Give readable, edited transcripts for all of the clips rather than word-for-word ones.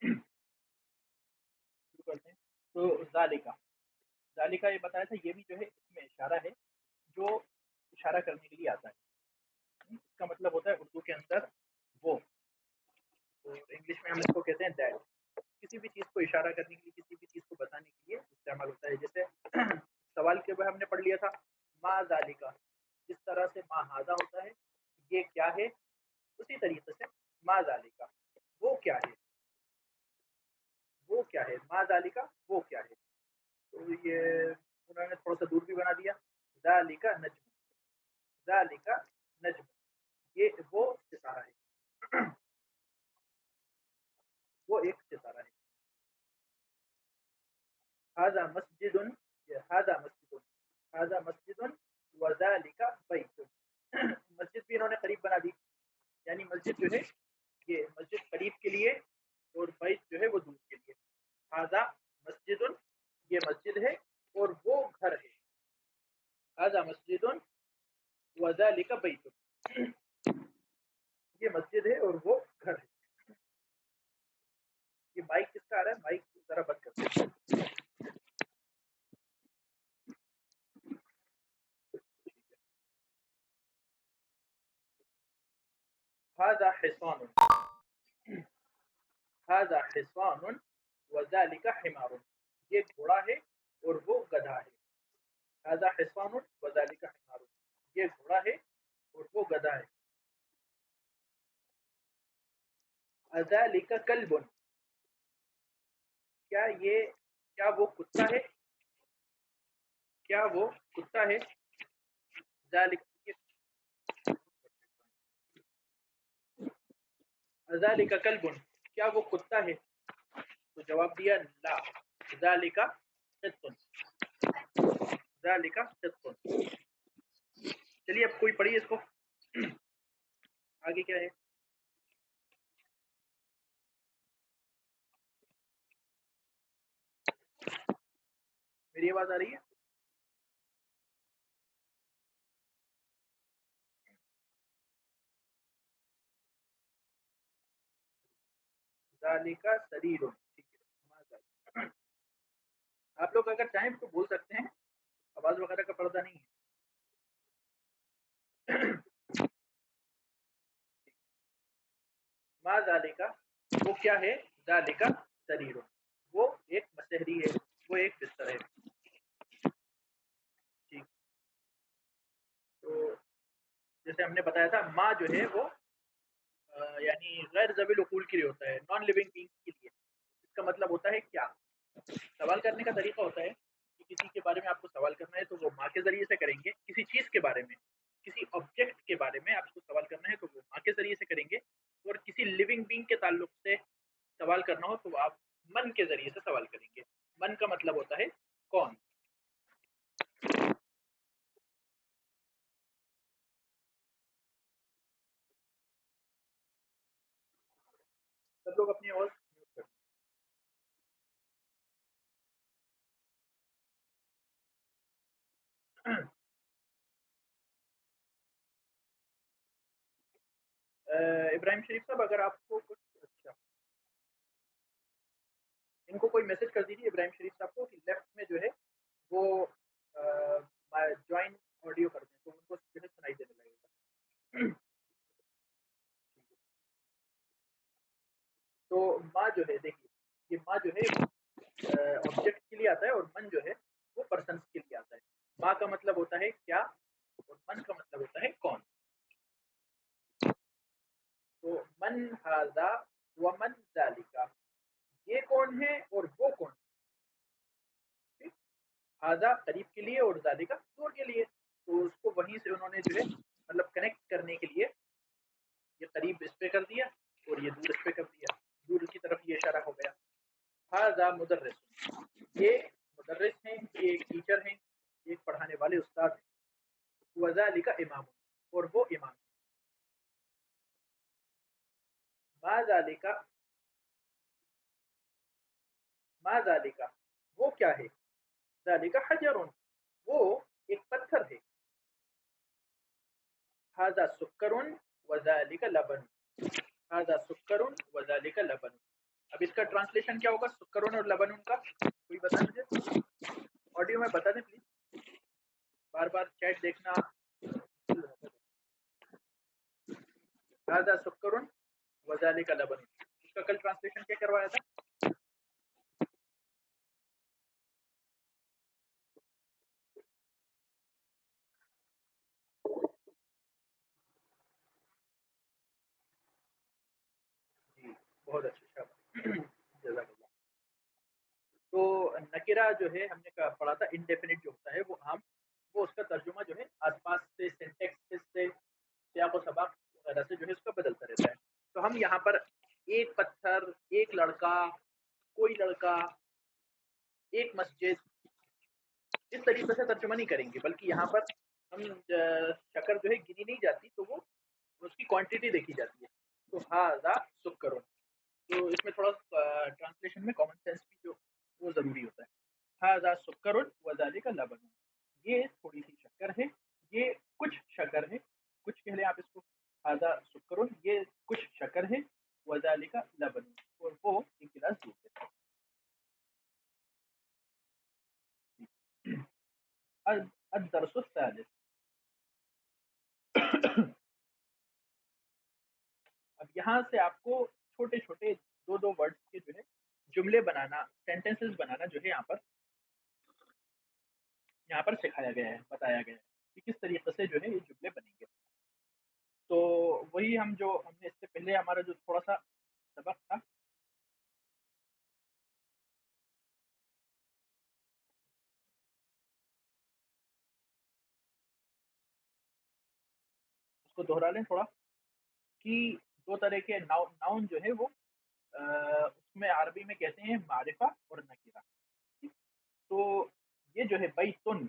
شروع کرتے ہیں. تو ذالکا یہ بتایا تھا، یہ بھی جو ہے اس میں اشارہ ہے جو اشارہ کرنے کے لیے آتا ہے. اس کا مطلب ہوتا ہے اردو کے اندر وہ، تو انگلش میں ہم اس کو کہتے ہیں دیٹ. کسی بھی چیز کو اشارہ کرنے کے لیے، کسی بھی چیز کو بتانے کے لیے استعمال ہوتا ہے. جیسے سوال کے بعد ہم نے پڑھ لیا تھا ما ذالکا، جس طرح سے ما ہاذا ہوتا ہے یہ کیا ہے، اسی طریقے سے ما ذالکا وہ کیا ہے، وہ کیا ہے، ما ذالکا وہ کیا ہے. تو یہ انہوں نے تھوڑا سا دور بھی بنا دیا. ذالکا نجم، ذالکا نجم یہ وہ ستارہ ہے، وہ ایک ستارہ ہے. هذا مسجد، هذا مسجد، هذا مسجد وذلك بیت. مسجد بھی انہوں نے قریب بنا دی، یعنی مسجد جو ہے یہ مسجد قریب کے لیے اور بیت جو ہے وہ دور کے لیے. هذا مسجد یہ مسجد ہے اور وہ گھر ہے. هذا مسجد وذلك بیت یہ مسجد ہے اور وہ گھر ہے. یہ مائک کس کا آ رہا ہے؟ مائک ذرا بند کرتے ہیں. هذا حصان، هذا حصان وذلك حمار یہ گھوڑا ہے اور وہ گدھا ہے. هذا حصان وذلك حمار یہ گھوڑا ہے اور وہ گدھا ہے. اذلك کلب کیا وہ کتا ہے، کیا وہ کتا ہے. ذالک کلب کیا وہ کتا ہے، تو جواب دیا لا، ذالک قط، ذالک قط. چلیے اب کوئی پڑھیے اس کو آگے کیا ہے. میری آواز آ رہی ہے؟ ذالک سریر، آپ لوگ اگر چاہیں تو بول سکتے ہیں، آواز وغیرہ کا پردہ نہیں ہے. ما ذالک وہ کیا ہے، ذالک سریر وہ ایک مسحری ہے، وہ ایک بستر ہے. ٹھیک، تو جیسے ہم نے بتایا تھا ما جو ہے وہ یعنی غیر ذوی العقول کے لیے ہوتا ہے، نان لیونگ بینگس کے لیے. اس کا مطلب ہوتا ہے کیا. سوال کرنے کا طریقہ ہوتا ہے کہ کسی کے بارے میں آپ کو سوال کرنا ہے تو وہ ماں کے ذریعے سے کریں گے. کسی چیز کے بارے میں، کسی آبجیکٹ کے بارے میں آپ کو سوال کرنا ہے تو وہ ماں کے ذریعے سے کریں گے. اور کسی لیونگ بینگ کے تعلق سے سوال کرنا ہو تو آپ من کے ذریعے سے سوال کریں گے. من کا مطلب ہوتا ہے کون. سب لوگ اپنی آواز میوٹ کریں. ابراہیم شریف صاحب اگر آپ کو کچھ اچھا ان کو کوئی میسج کر دیجیے ابراہیم شریف صاحب کو کہ لیفٹ میں جو ہے وہ جوائن آڈیو کر دیں تو ان کو جو ہے سنائی دینے لگے گا. تو ماں جو ہے دیکھیے، یہ ماں جو ہے آبجیکٹ کے لیے آتا ہے اور من جو ہے وہ پرسنس کے لیے آتا ہے. ماں کا مطلب ہوتا ہے کیا اور من کا مطلب ہوتا ہے کون. تو من ھذا ومن ذالک یہ کون ہے اور وہ کون. ھذا قریب کے لیے اور ذالک دور کے لیے. تو اس کو وہیں سے انہوں نے جو ہے مطلب کنیکٹ کرنے کے لیے یہ قریب اس پہ کر دیا اور یہ دور اس پہ کر دیا، دور کی طرف یہ اشارہ ہو گیا. ھذا مدرس یہ مدرس ہیں، یہ ایک ٹیچر ہیں، ایک پڑھانے والے استاد ہیں. وذالک امام اور وہ امام. ما ذالک ما ذالک وہ کیا ہے. ذالک حجر وہ ایک پتھر ہے. ھذا سکر وذالک لبن، ھذا سکر وذالک لبن اب اس کا ٹرانسلیشن کیا ہوگا سکرون اور لبن کا؟ کوئی بتا مجھے، آڈیو میں بتا دیں پلیز، بار بار چیٹ دیکھنا. هذا سکر وذالک لبن، اس کا کل ٹرانسلیشن کیا کروایا تھا؟ جی بہت اچھا، جزاک اللہ. تو نکرہ جو ہے ہم نے پڑھا تھا انڈیفینٹ جو ہوتا ہے وہ عام، وہ اس کا ترجمہ جو ہے آس پاس سے سینٹیکس سے سیاق و سباق وغیرہ سے جو ہے اس کا بدلتا رہتا ہے. تو ہم یہاں پر ایک پتھر، ایک لڑکا، کوئی لڑکا، ایک مسجد اس طریقے سے ترجمہ نہیں کریں گے، بلکہ یہاں پر ہم شکر جو ہے گنی نہیں جاتی، تو وہ اس کی کوانٹٹی دیکھی جاتی ہے. تو ہاذا سکر، تو اس میں تھوڑا ٹرانسلیشن میں کامن سینس بھی جو وہ ضروری ہوتا ہے. ہاذا سکر وذالک لبن، یہ تھوڑی سی شکر ہے، یہ کچھ شکر ہے، کچھ کہہ لیں آپ اس کو. ہاذا سکر، یہ کچھ شکر ہے، وذالک لبن، اور وہ ایک گلاس دودھ ہے. الدرس الثالث، اب یہاں سے آپ کو چھوٹے چھوٹے دو دو ورڈ کے جو ہے جملے بنانا، سینٹینسز بنانا جو ہے یہاں پر سکھایا گیا ہے، بتایا گیا ہے کہ کس طریقے سے جو ہے یہ جملے بنیں گے. تو وہی ہم نے اس سے پہلے ہمارا جو تھوڑا سا سبق تھا، اس کو دوہرا لیں تھوڑا، کہ دو طرح کے ناؤن جو ہے وہ اس میں عربی میں کہتے ہیں معرفہ اور نکرہ. تو یہ جو ہے بیتن،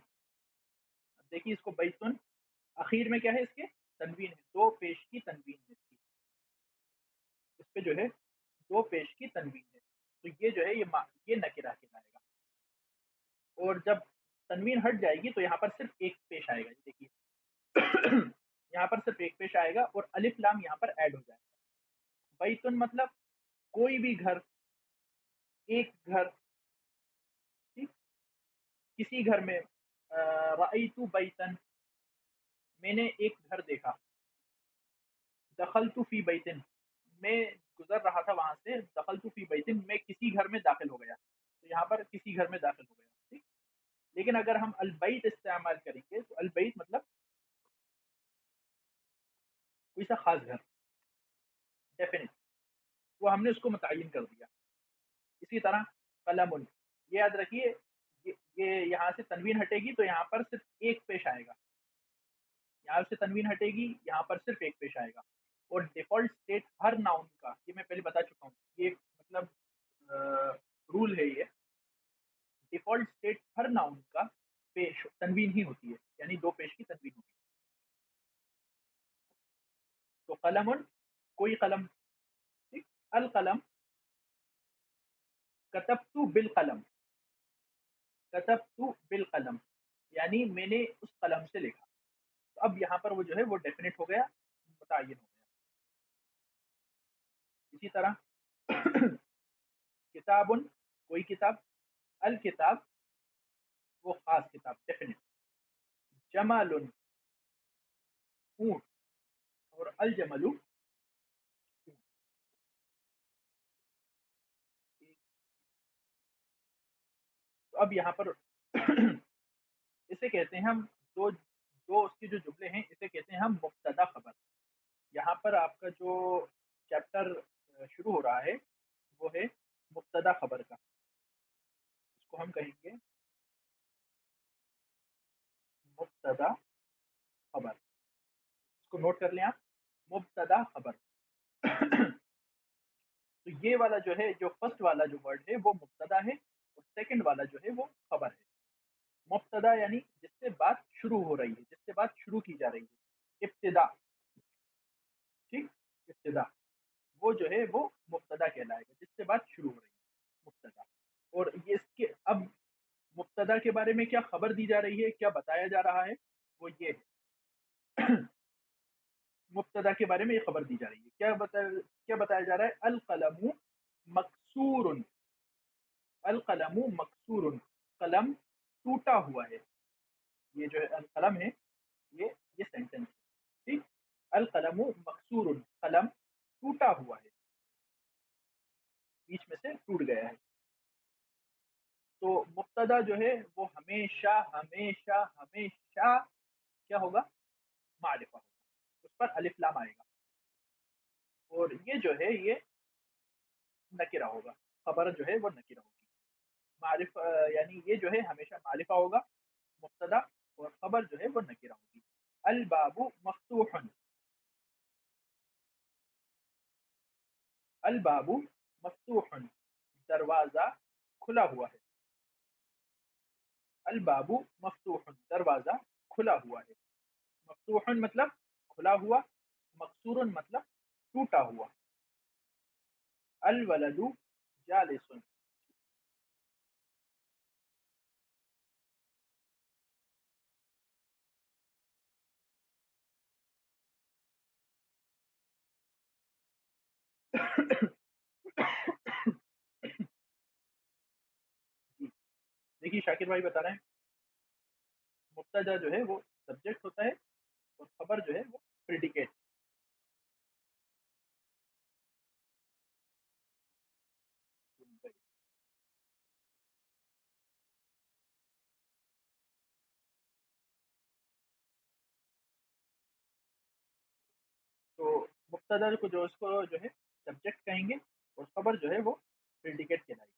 دیکھیے اس کو بیتن، اخیر میں کیا ہے اس کے تنوین ہے، دو پیش کی تنوین ہے اس پہ جو ہے دو پیش کی تنوین ہے. تو یہ جو ہے یہ نکرہ کہلائے گا. اور جب تنوین ہٹ جائے گی تو یہاں پر صرف ایک پیش آئے گا. دیکھیے یہاں پر صرف ایک پیش آئے گا اور الف لام یہاں پر ایڈ ہو جائے گا. بیتن مطلب کوئی بھی گھر، ایک گھر، کسی گھر میں. رأیت بیتن، میں نے ایک گھر دیکھا. دخلت فی بیتن، میں گزر رہا تھا وہاں سے. دخلت فی بیتن، میں کسی گھر میں داخل ہو گیا. تو یہاں پر کسی گھر میں داخل ہو گیا، ٹھیک. لیکن اگر ہم البیت استعمال کریں گے تو البیت مطلب کوئی سا خاص گھر، ڈیفینٹ، وہ ہم نے اس کو متعین کر دیا. اسی طرح قلم، یہ یاد رکھیے، یہ یہاں سے تنوین ہٹے گی تو یہاں پر صرف ایک پیش آئے گا. یہاں سے تنوین ہٹے گی، یہاں پر صرف ایک پیش آئے گا. اور ڈیفالٹ اسٹیٹ ہر ناؤن کا، یہ میں پہلے بتا چکا ہوں، یہ مطلب رول ہے، یہ ڈیفالٹ اسٹیٹ ہر ناؤن کا پیش تنوین ہی ہوتی ہے، یعنی دو پیش کی تنوین ہوتی ہے. تو قلم، کوئی قلم، ٹھیک. القلم، کتبت بالقلم، کتبت بالقلم، یعنی میں نے اس قلم سے لکھا. تو اب یہاں پر وہ جو ہے وہ ڈیفینٹ ہو گیا، متعین ہو گیا. اسی طرح کتاب، کوئی کتاب. الکتاب، وہ خاص کتاب، ڈیفینٹ. جمال، اونٹ. اور الجمل، تو اب یہاں پر اسے کہتے ہیں ہم دو اس کے جو جملے ہیں اسے کہتے ہیں ہم مبتدا خبر. یہاں پر آپ کا جو چیپٹر شروع ہو رہا ہے وہ ہے مبتدا خبر کا. اس کو ہم کہیں گے مبتدا خبر. اس کو نوٹ کر لیں آپ، مبتدا خبر. تو یہ والا جو ہے، جو فرسٹ والا جو ورڈ ہے وہ مبتدا ہے، اور سیکنڈ والا جو ہے وہ خبر ہے. مبتدا یعنی جس سے بات شروع ہو رہی ہے، جس سے بات شروع کی جا رہی ہے، ابتدا، ٹھیک. ابتدا وہ جو ہے وہ مبتدا کہلائے گا، جس سے بات شروع ہو رہی ہے، مبتدا. اور یہ اس کے اب مبتدا کے بارے میں کیا خبر دی جا رہی ہے، کیا بتایا جا رہا ہے، وہ یہ ہے مبتدا کے بارے میں یہ خبر دی جا رہی ہے. کیا بتایا جا رہا ہے؟ القلم مکسور القلم مکسور، قلم ٹوٹا ہوا ہے. یہ جو ہے القلم ہے، یہ سینٹینس ہے. ٹھیک. القلم مکسور، قلم ٹوٹا ہوا ہے، بیچ میں سے ٹوٹ گیا ہے. تو مبتدا جو ہے وہ ہمیشہ ہمیشہ ہمیشہ کیا ہوگا؟ معرفہ ہوگا، اس پر الف لام آئے گا. اور یہ جو ہے یہ نکرہ ہوگا، خبر جو ہے وہ نکرہ ہوگی. معرف یعنی یہ جو ہے ہمیشہ معرفہ ہوگا مبتدا، اور خبر جو ہے وہ نکرہ ہوگی. الباب مفتوح، الباب مفتوح، دروازہ کھلا ہوا ہے. الباب مفتوح، دروازہ کھلا ہوا ہے. مفتوح مطلب کھلا ہوا، مکسور مطلب ٹوٹا ہوا. الولد جالس، دیکھیے شاکر بھائی بتا رہے ہیں مبتدا جو ہے وہ سبجیکٹ ہوتا ہے، اور خبر جو ہے وہ پریڈیکیٹ. تو مبتدا کو جو ہے سبجیکٹ کہیں گے، اور خبر جو ہے وہ پریڈیکیٹ کہلائے گی.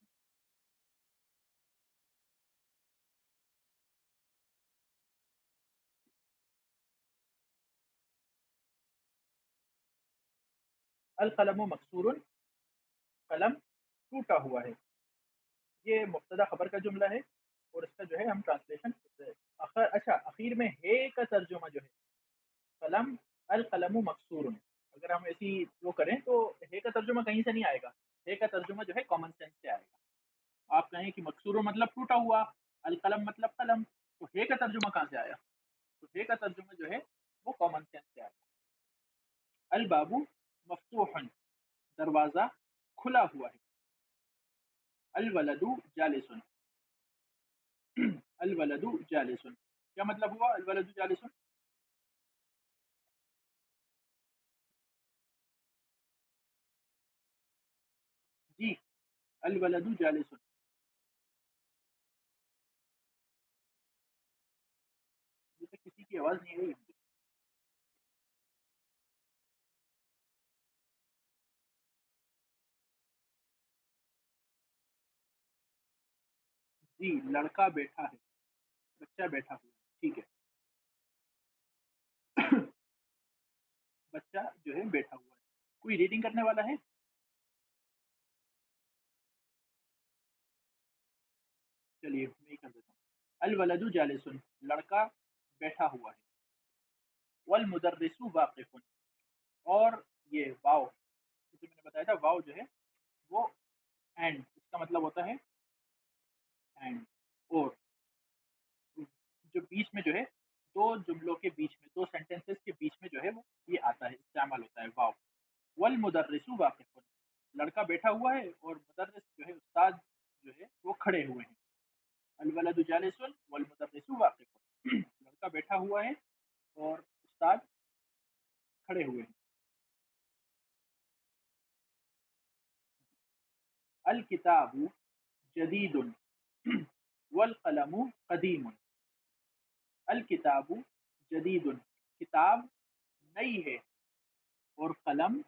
القلم مکسور، قلم ٹوٹا ہوا ہے. یہ مبتدا خبر کا جملہ ہے، اور اس کا جو ہے ہم ٹرانسلیشن اچھا اخیر میں ہے کا ترجمہ جو ہے قلم، القلم مکسور. اگر ہم ایسی وہ کریں تو ہے کا ترجمہ کہیں سے نہیں آئے گا، ہے کا ترجمہ جو ہے کامن سینس سے آئے گا. آپ کہیں کہ مکسور مطلب ٹوٹا ہوا، القلم مطلب قلم، تو ہے کا ترجمہ کہاں سے آیا؟ تو ہے کا ترجمہ جو ہے وہ کامن سینس سے آیا. الباب مفتوح، دروازہ کھلا ہوا ہے. الولد جالس، الولد جالس، کیا مطلب ہوا الولد جالس؟ جی الولد جالس. ابھی تک کسی کی آواز نہیں آئی. جی لڑکا بیٹھا ہے، بچہ بیٹھا ہوا ہے. ٹھیک ہے. بچہ جو ہے بیٹھا ہوا ہے. کوئی ریڈنگ کرنے والا ہے؟ چلیے میں ہی کر دیتا ہوں. الولد جالس، لڑکا بیٹھا ہوا ہے. والمدرس واقف، اور یہ واو جسے میں نے بتایا تھا، واو جو ہے وہ اینڈ، اس کا مطلب ہوتا ہے اینڈ. اور جو بیچ میں جو ہے دو جملوں کے بیچ میں، دو سینٹینسز کے بیچ میں جو ہے وہ یہ آتا ہے، استعمال ہوتا ہے واو. والمدرس واقف، لڑکا بیٹھا ہوا ہے، اور مدرس جو ہے استاد جو ہے وہ کھڑے ہوئے ہیں. الولد جالس والمدرس واقف، لڑکا بیٹھا ہوا ہے اور استاد کھڑے ہوئے ہیں. الکتاب جدید والقلم قدیم. الکتاب جدید، کتاب نئی ہے، اور قلم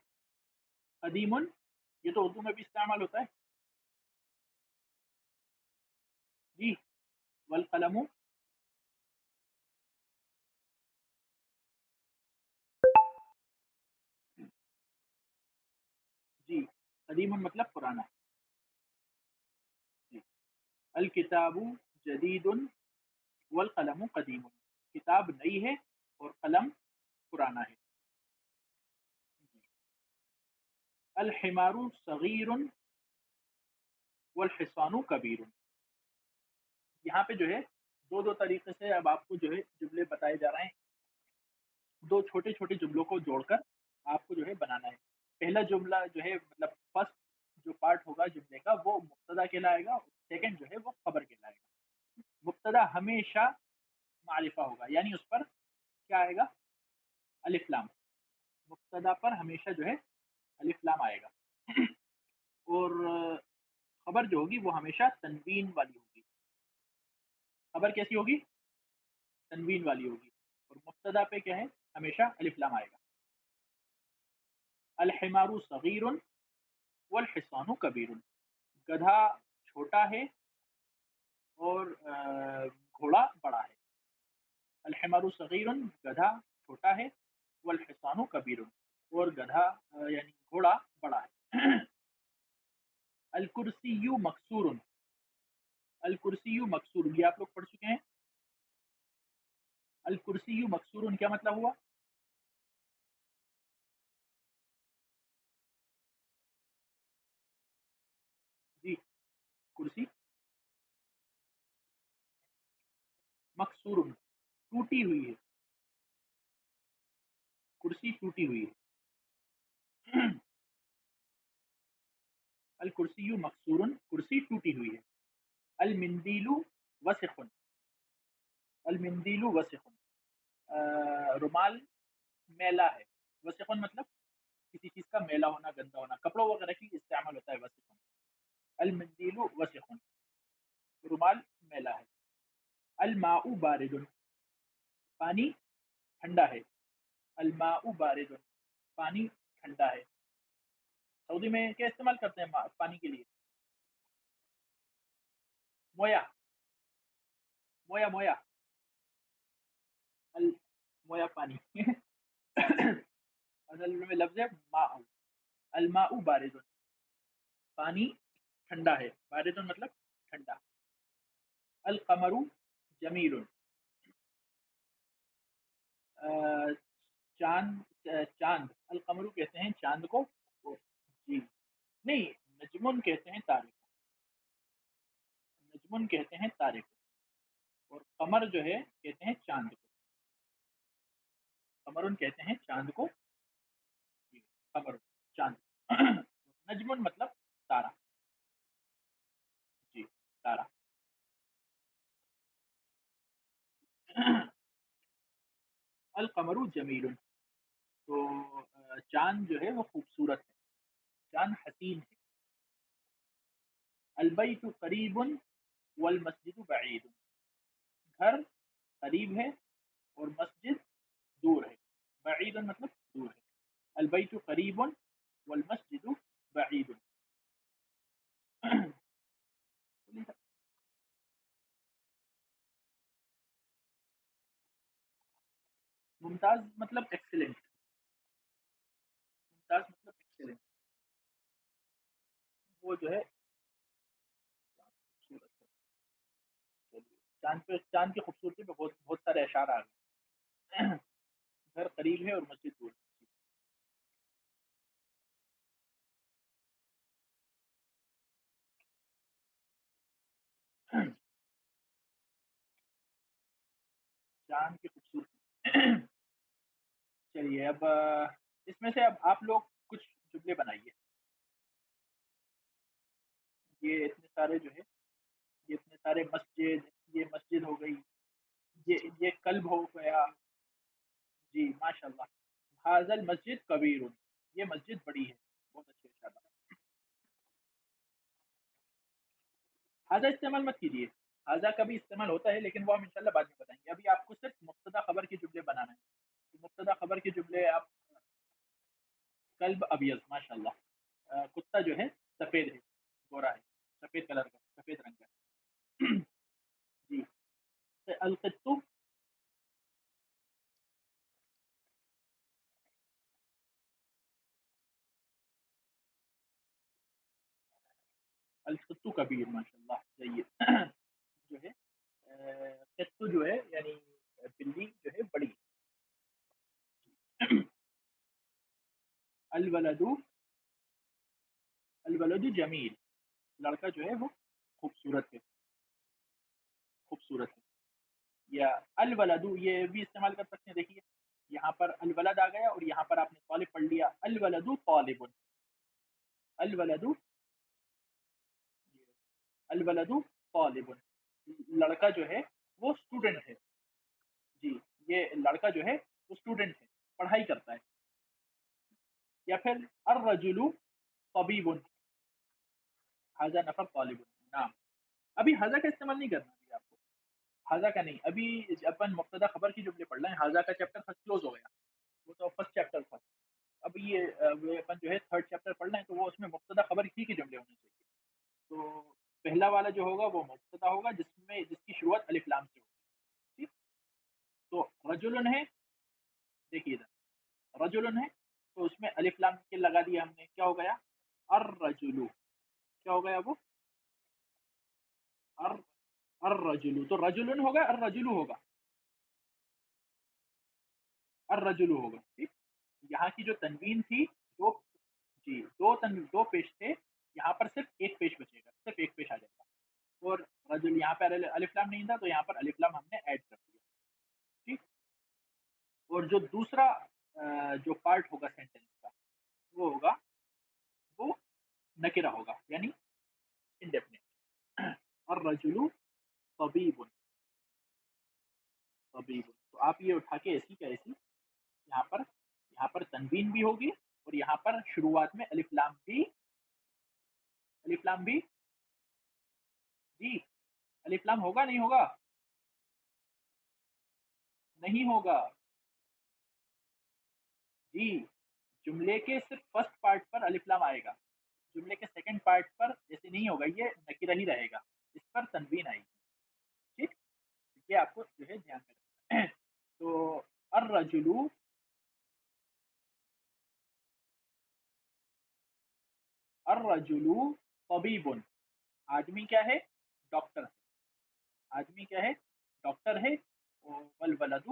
قدیم، یہ تو اردو میں بھی استعمال ہوتا ہے. جی والقلم، جی قدیم مطلب پرانا. جی الکتاب جدید والقلم قدیم، کتاب نئی ہے اور قلم پرانا ہے. الحمار صغیر والحصان کبیر. یہاں پہ جو ہے دو طریقے سے اب آپ کو جو ہے جملے بتائے جا رہے ہیں. دو چھوٹے چھوٹے جملوں کو جوڑ کر آپ کو جو ہے بنانا ہے. پہلا جملہ جو ہے مطلب فرسٹ جو پارٹ ہوگا جملے کا وہ مبتدا کہلائے گا، سیکنڈ جو ہے وہ خبر کہلائے گا. مبتدا ہمیشہ معرفہ ہوگا، یعنی اس پر کیا آئے گا؟ الف لام. مبتدا پر ہمیشہ جو ہے الف لام آئے گا. اور خبر جو ہوگی وہ ہمیشہ تنوین والی ہوگی. خبر کیسی ہوگی؟ تنوین والی ہوگی. اور مبتدا پہ کیا ہے؟ ہمیشہ الف لام آئے گا. الحمار صغیر والحصان کبیر. گدھا چھوٹا ہے اور گھوڑا بڑا ہے. الحمار صغیر، گدھا چھوٹا ہے، والحصان کبیر، اور گدھا یعنی گھوڑا بڑا ہے. الکرسی مکسور. الکرسی مکسور یہ آپ لوگ پڑھ چکے ہیں. الکرسی مکسور کیا مطلب ہوا؟ جی کرسی مکسور ٹوٹی ہوئی ہے. کرسی ٹوٹی ہوئی ہے. الکرسی مکسور، کرسی ٹوٹی ہوئی ہے. المندیل وسخ. المندیل وسخ، رومال میلا ہے. وسخ مطلب کسی چیز کا میلا ہونا، گندا ہونا، کپڑوں وغیرہ کی استعمال ہوتا ہے وسخ. المندیل وسخ، رومال میلا ہے. الماء بارد، پانی ٹھنڈا ہے. الماء بارد، پانی ٹھنڈا ہے. سعودی میں کیا استعمال کرتے ہیں پانی کے لیے؟ مویا. مویا مویا مویا پانی. اصل میں لفظ ہے ماء. الماء بارد، پانی ٹھنڈا ہے. بارد مطلب ٹھنڈا. القمر جمیل، چاند. چاند القمر کہتے ہیں چاند کو. جی نہیں، نجمن کہتے ہیں تارے کو. نجمن کہتے ہیں تارے کو، اور قمر جو ہے کہتے ہیں چاند کو. قمرن کہتے ہیں چاند کو. جی قمر چاند. نجمن مطلب تارا. جی تارا. القمر جمیل، تو چاند جو ہے وہ خوبصورت ہے، چاند حسین ہے. البیت قریب والمسجد بعید، گھر قریب ہے اور مسجد دور ہے. بعید مطلب دور ہے. البیت قریب والمسجد بعید. ممتاز مطلب ایکسلنٹ. ممتاز مطلب ایکسلنٹ. وہ جو ہے خوبصورت ہے. چاند پہ، چاند کی خوبصورتی پہ بہت بہت سارے اشعار آ گئے. گھر قریب ہے اور مسجد دور ہے. چاند کی خوبصورتی. چلیے اب اس میں سے اب آپ لوگ کچھ جملے بنائیے. یہ اتنے سارے جو ہے، یہ اتنے سارے مسجد، یہ مسجد ہو گئی، یہ کلب ہو گیا. جی ماشاء اللہ. حاضل مسجد کبیر، یہ مسجد بڑی ہے. بہت اچھے اشارہ. حاضہ استعمال مت کیجیے. حاضہ کا بھی استعمال ہوتا ہے لیکن وہ ہم انشاءاللہ بعد میں بتائیں گے. ابھی آپ کو صرف مبتدا خبر کے جملے بنانا ہے. مبتدا خبر کے جملے آپ. کلب ابیض ماشاء اللہ. کتا جو ہے سفید ہے، گورا ہے، سفید کلر کا، سفید رنگ کا. جی. القطو. القطو کبیر ماشاء اللہ. جید. جو ہے قطو جو ہے یعنی بلی جو ہے بڑی. الولد. الولد جمیل، لڑکا جو ہے وہ خوبصورت ہے. خوبصورت ہے. یا الولد یہ بھی استعمال کر سکتے ہیں. دیکھیے یہاں پر الولد آ گیا اور یہاں پر آپ نے طالب پڑھ لیا. الولد طالب. الولد الولد طالب، لڑکا جو ہے وہ اسٹوڈنٹ ہے، جی یہ لڑکا جو ہے وہ اسٹوڈنٹ ہے، پڑھائی کرتا ہے. یا پھر الرجل طبیب، ھذا نفر طالب، نعم. ابھی ھذا کا استعمال نہیں کرنا ابھی آپ کو، ھذا کا نہیں. ابھی اپن مبتدا خبر کی جملے پڑھ رہے ہیں، ھذا کا چیپٹر فرسٹ کلوز ہو گیا، وہ تو فرسٹ چیپٹر تھا. اب یہ اپن جو ہے تھرڈ چیپٹر پڑھ رہے ہیں، تو وہ اس میں مبتدا خبر ہی کے جملے ہونے چاہیے. تو پہلا والا جو ہوگا وہ مبتدا ہوگا جس کی شروعات الف لام سے ہوگی. ٹھیک، تو رجل ہے، دیکھیے ادھر رجل ہے، تو اس میں الف لام کے لگا دیا ہم نے، کیا ہو گیا الرجل، کیا ہو گیا وہ الرجل، تو رجل ہوگا الرجل ہوگا، الرجل ہوگا. ٹھیک، یہاں کی جو تنوین تھی دو، جی دو پیش تھے، یہاں پر صرف ایک پیش بچے گا، صرف ایک پیش آ جائے گا. اور رجل یہاں پر الف لام نہیں تھا، تو یہاں پر الف لام ہم نے ایڈ کر دیا. ٹھیک، اور جو دوسرا جو پارٹ ہوگا سینٹینس کا وہ ہوگا، وہ نکرہ ہوگا، یعنی انڈیفینٹ. الرجل طبیب، طبیب، تو آپ یہ اٹھا کے ایسی کا ایسی یہاں پر تنوین بھی ہوگی، اور یہاں پر شروعات میں الف لام بھی، الف لام بھی، جی الف لام ہوگا نہیں ہوگا، نہیں ہوگا جی. جملے کے صرف فرسٹ پارٹ پر الف لام آئے گا، جملے کے سیکنڈ پارٹ پر ایسے نہیں ہوگا، یہ نکرہ ہی رہے گا، اس پر تنوین آئے گی. ٹھیک، یہ آپ کو جو ہے دھیان میں رکھنا ہے. تو الرجل، الرجل طبیب، آدمی کیا ہے ڈاکٹر ہے، آدمی کیا ہے ڈاکٹر ہے. والولد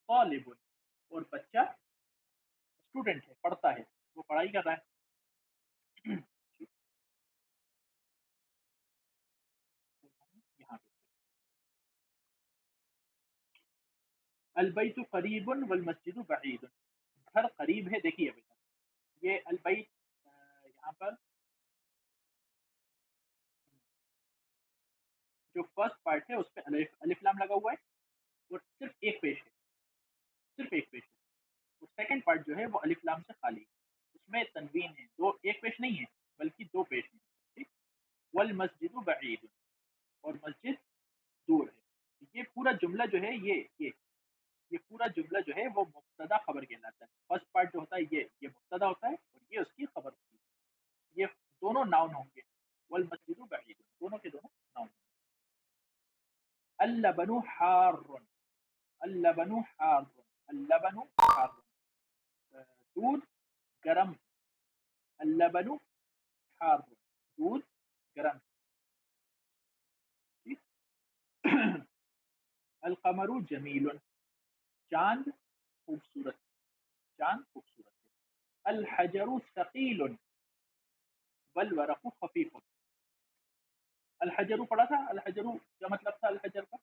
طالب، اور بچہ اسٹوڈنٹ ہے، پڑھتا ہے، وہ پڑھائی کر رہا ہے. یہاں پہ البیت قریب والمسجد بعید، گھر قریب ہے. دیکھیے یہ البیت یہاں پر جو فرسٹ پارٹ ہے اس پہ الف لام لگا ہوا ہے، اور صرف ایک پیش ہے، صرف ایک پیش ہے. اور سیکنڈ پارٹ جو ہے وہ الف لام سے خالی ہے، اس میں تنوین ہے، دو ایک پیش نہیں ہے بلکہ دو پیش ہیں. ٹھیک، والمسجد بعید، اور مسجد دور ہے. یہ پورا جملہ جو ہے یہ پورا جملہ جو ہے وہ مبتدا خبر کہلاتا ہے. فرسٹ پارٹ جو ہوتا ہے یہ مبتدا ہوتا ہے، اور یہ اس کی خبر ہوتی ہے. یہ دونوں ناؤن ہوں گے، والمسجد بعید، دونوں کے دونوں ناؤن ہوں گے. اللبن حار، اللبن حار، اللبن حار، دودھ گرم، اللبن حار، دودھ گرم. القمر جمیل، چاند خوبصورت، چاند خوبصورت ہے. الحجر ثقیل والورق خفیف. الحجر پڑھا تھا، الحجر کیا مطلب تھا الحجر کا؟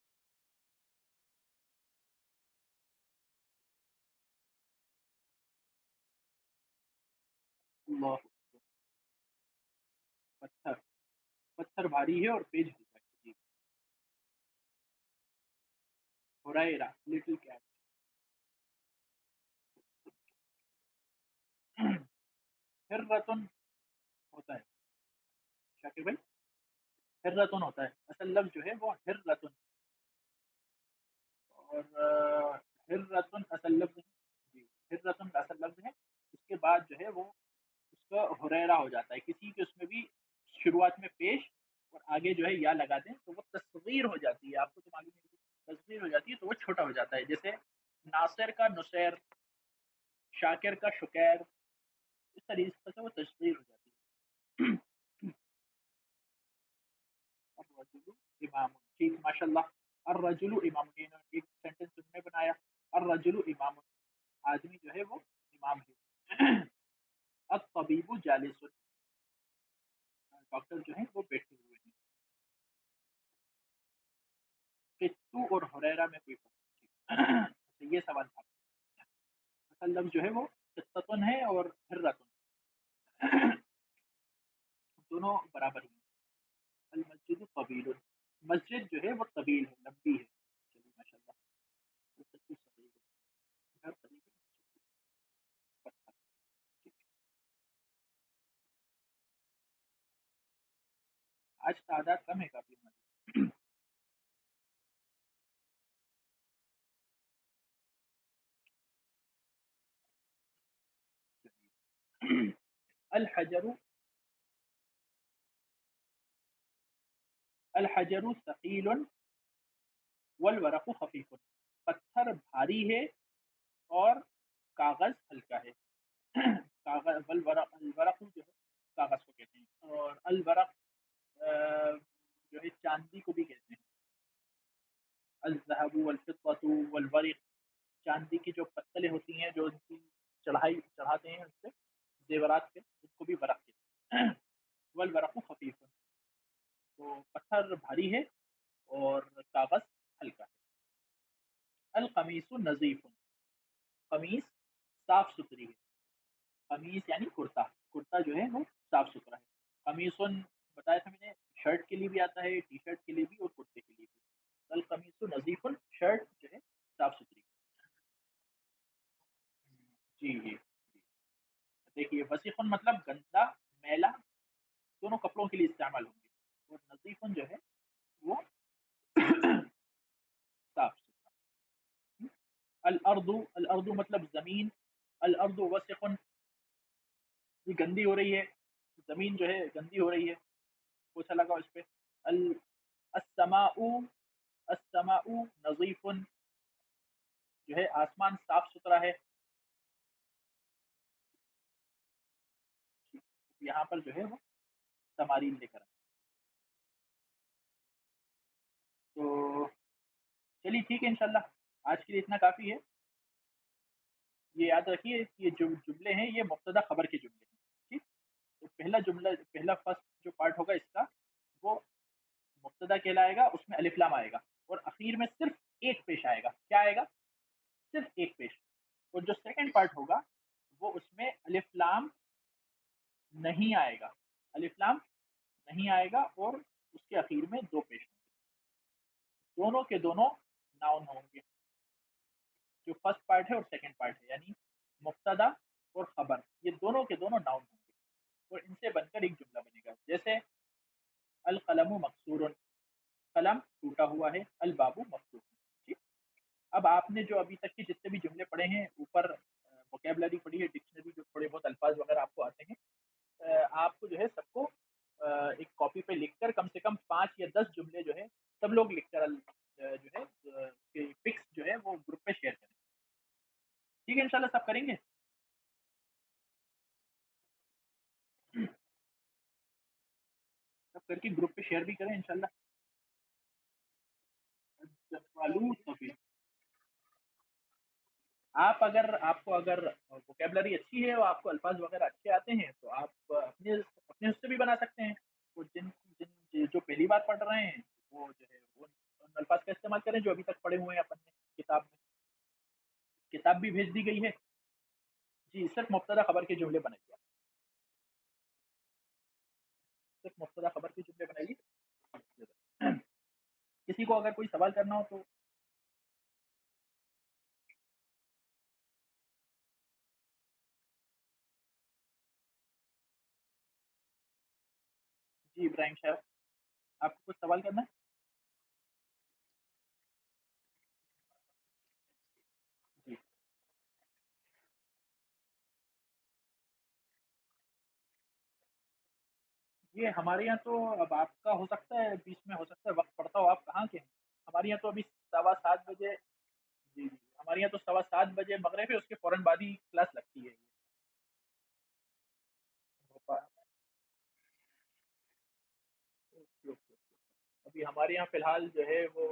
اللہ، پتھر، پتھر بھاری ہے اور تیز ہلکا ہے. جی ہریرہ لٹل کیٹ. ہرتن ہوتا ہے شاکر بھائی، ہرتن ہوتا ہے، اصل لفظ جو ہے وہ ہرتن، اور ہرتن اصل لفظ ہے. جی ہرتن کا اصل لفظ ہے. اس کے بعد جو ہے وہ اس کا ہریرا ہو جاتا ہے. کسی کے اس میں بھی شروعات میں پیش اور آگے جو ہے یا لگا دیں تو وہ تصغیر ہو جاتی ہے. آپ کو تو معلوم ہے تصغیر ہو جاتی ہے تو وہ چھوٹا ہو جاتا ہے. جیسے ناصر کا نصیر، شاکر کا شکیر، اس طریقے سے وہ تصغیر ہو جاتی ہے. الرجل امام، ٹھیک ماشاء اللہ. الرجل امام، ایک سینٹنس تم نے بنایا. الرجل امام، آدمی جو ہے وہ امام ہے. الطبیب جالس، ڈاکٹر جو ہیں وہ بیٹھے ہوئے ہیں. قطو اور ہریرا میں کوئی فرق نہیں. یہ سوال تھا. اصل لفظ جو ہے وہ قطتن ہے اور ہرتن، دونوں برابر ہیں. المسجد طویل، مسجد جو ہے وہ طویل ہے، لمبی ہے. چلیے ماشاء اللہ. ہر طریقے سے. آج تعداد کم ہے کافی ہماری. الحجر، الحجر ثقیل والورق خفیف، پتھر بھاری ہے اور کاغذ ہلکا ہے. کاغذ والورق، الورق جو ہے کاغذ کو کہتے ہیں، اور الورق جو ہے چاندی کو بھی کہتے ہیں. الذهب والفضة والورق، چاندی کی جو پتلیں ہوتی ہیں جو ان کی چڑھائی چڑھاتے ہیں، ان سے زیورات کے، ان کو بھی ورق کہتے ہیں. والورق خفیف، تو پتھر بھاری ہے اور کاغذ ہلکا ہے. القمیص نظیف، قمیص صاف ستھری ہے. قمیص یعنی کرتا، کرتا جو ہے وہ صاف ستھرا ہے. قمیص بتایا تھا میں نے، شرٹ کے لیے بھی آتا ہے، ٹی شرٹ کے لیے بھی اور کرتے کے لیے بھی. القمیص نظیف، شرٹ جو ہے صاف ستھری. جی جی. دیکھیے وسیخن مطلب گندا، میلا، دونوں کپڑوں کے لیے استعمال ہوں گے، اور نظیفن جو ہے وہ صاف ستھرا. الارض، الارض مطلب زمین. الارض وسخن، یہ گندی ہو رہی ہے، زمین جو ہے گندی ہو رہی ہے. پوچھا لگا اس پہ. السماء، السماء نظیف، جو ہے آسمان صاف ستھرا ہے. یہاں پر جو ہے وہ تمارین لے کر آئے. تو چلیے ٹھیک ہے انشاءاللہ، آج کے لیے اتنا کافی ہے. یہ یاد رکھیے کہ یہ جو جملے ہیں یہ مبتدا خبر کے جملے ہیں. ٹھیک. تو پہلا جملہ، پہلا فرسٹ جو پارٹ ہوگا اس کا، وہ مبتدا کہلائے گا، اس میں الف لام آئے گا، اور اخیر میں صرف ایک پیش آئے گا. کیا آئے گا؟ صرف ایک پیش. اور جو سیکنڈ پارٹ ہوگا وہ اس میں الف لام نہیں آئے گا، الف لام نہیں آئے گا، اور اس کے اخیر میں دو پیش ہوں گے. دونوں کے دونوں ناؤن ہوں گے. جو فرسٹ پارٹ ہے اور سیکنڈ پارٹ ہے، یعنی مبتدا اور خبر، یہ دونوں کے دونوں ناؤن ہوں گے، اور ان سے بن کر ایک جملہ بنے گا. جیسے القلم مکسور، قلم ٹوٹا ہوا ہے. الباب مفتوح. ٹھیک. اب آپ نے جو ابھی تک کے جتنے بھی جملے پڑھے ہیں، اوپر ووکیبلری پڑھی ہے، ڈکشنری جو تھوڑے بہت الفاظ وغیرہ آپ کو آتے ہیں، آپ کو جو ہے سب کو ایک کاپی پہ لکھ کر کم سے کم 5 یا 10 جملے جو ہے سب لوگ لکھ کر جو ہے پکس جو ہے وہ گروپ پہ شیئر کریں. ٹھیک ہے انشاءاللہ سب کریں گے. سب کر کے گروپ پہ شیئر بھی کریں انشاءاللہ. آپ اگر آپ کو اگر ووکیبلری اچھی ہے اور آپ کو الفاظ وغیرہ اچھے آتے ہیں تو آپ اپنے اپنے اس سے بھی بنا سکتے ہیں. اور جن جن جو پہلی بار پڑھ رہے ہیں وہ جو ہے وہ ان الفاظ کا استعمال کریں جو ابھی تک پڑھے ہوئے ہیں اپن نے کتاب میں. کتاب بھی بھیج دی گئی ہے. جی صرف مبتدا خبر کے جملے بنائیے. صرف مبتدا خبر کے جملے بنائیے. کسی کو اگر کوئی سوال کرنا ہو تو. جی ابراہیم صاحب، آپ کو کچھ سوال کرنا ہے؟ جی. یہ ہمارے یہاں تو اب آپ کا ہو سکتا ہے بیچ میں ہو سکتا ہے وقت پڑتا ہو. آپ کہاں کے ہیں؟ ہمارے یہاں تو ابھی 7:15 بجے. جی جی ہمارے یہاں تو 7:15 بجے مغرب ہے، اس کے فوراً بعد ہی کلاس لگتی ہے. Okay, okay, okay. ابھی ہمارے یہاں فی الحال جو ہے وہ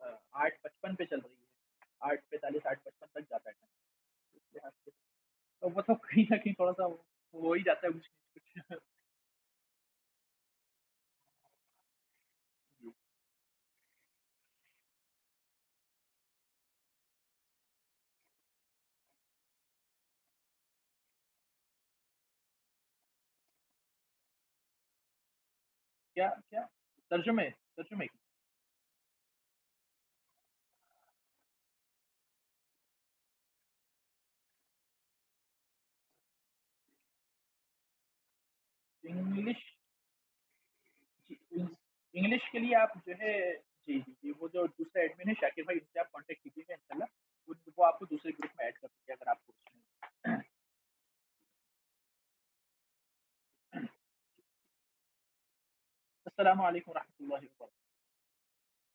8:55 پہ چل رہی ہے. 8:45 8:55 تک جاتا ہے ٹائم. اس لحاظ سے تو وہ تو کہیں نہ کہیں تھوڑا سا ہو ہی جاتا ہے کچھ نہ کچھ. جی. کیا کیا ترجمے ترجمے کی انگلش انگلش کے لیے آپ جو ہے جی جی جی وہ جو دوسرا ایڈمن ہے شاکر بھائی، ان سے آپ کانٹیکٹ کیجیے گا انشاءاللہ، وہ آپ کو دوسرے گروپ میں ایڈ کر دیں گے اگر آپ کو اس میں السلام علیکم و رحمۃ اللہ